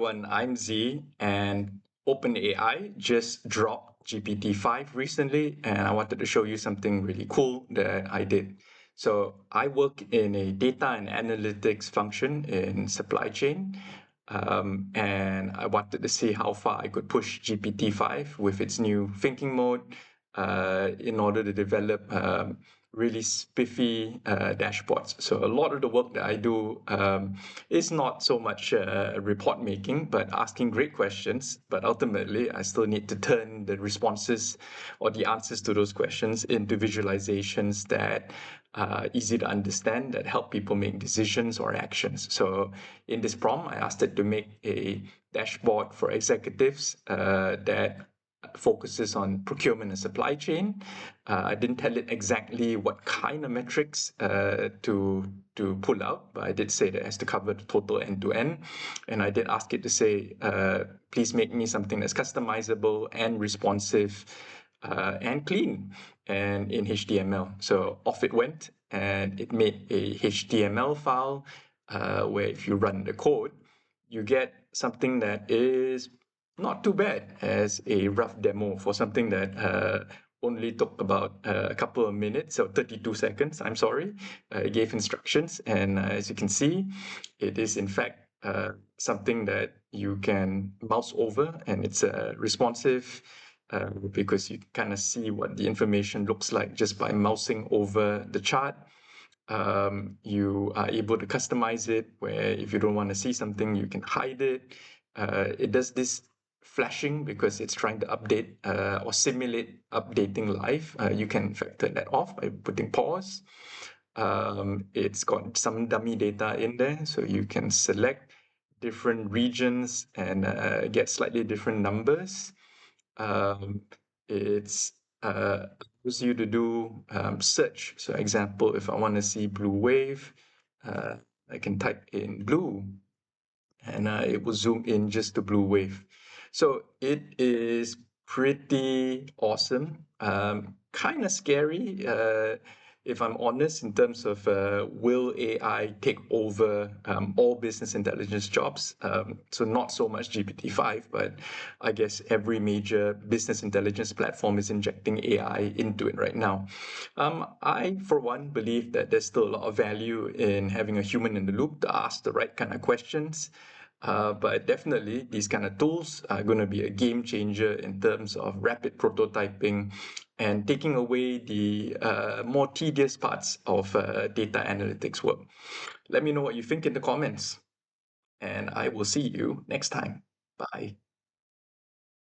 everyone, I'm Z, and OpenAI just dropped GPT-5 recently, and I wanted to show you something really cool that I did. So I work in a data and analytics function in supply chain, and I wanted to see how far I could push GPT-5 with its new thinking mode in order to develop really spiffy dashboards. So a lot of the work that I do is not so much report making, but asking great questions. But ultimately, I still need to turn the responses or the answers to those questions into visualizations that are easy to understand, that help people make decisions or actions. So in this prompt, I asked it to make a dashboard for executives that focuses on procurement and supply chain. I didn't tell it exactly what kind of metrics to pull out, but I did say that it has to cover the total end to end. And I did ask it to say, please make me something that's customizable and responsive and clean and in HTML. So off it went, and it made a HTML file where if you run the code, you get something that is not too bad as a rough demo for something that only took about a couple of minutes, so 32 seconds, I'm sorry. It gave instructions, and as you can see, it is in fact something that you can mouse over, and it's responsive because you kind of see what the information looks like just by mousing over the chart. You are able to customize it, where if you don't want to see something, you can hide it. It does this flashing because it's trying to update or simulate updating live. You can factor that off by putting pause. It's got some dummy data in there, so you can select different regions and get slightly different numbers. It's allows you to do search. So example, if I want to see blue wave, I can type in blue, and it will zoom in just to blue wave. So it is pretty awesome. Kind of scary, if I'm honest, in terms of will AI take over all business intelligence jobs? So not so much GPT-5, but I guess every major business intelligence platform is injecting AI into it right now. I, for one, believe that there's still a lot of value in having a human in the loop to ask the right kind of questions. But definitely, these kind of tools are going to be a game changer in terms of rapid prototyping and taking away the more tedious parts of data analytics work. Let me know what you think in the comments, and I will see you next time. Bye.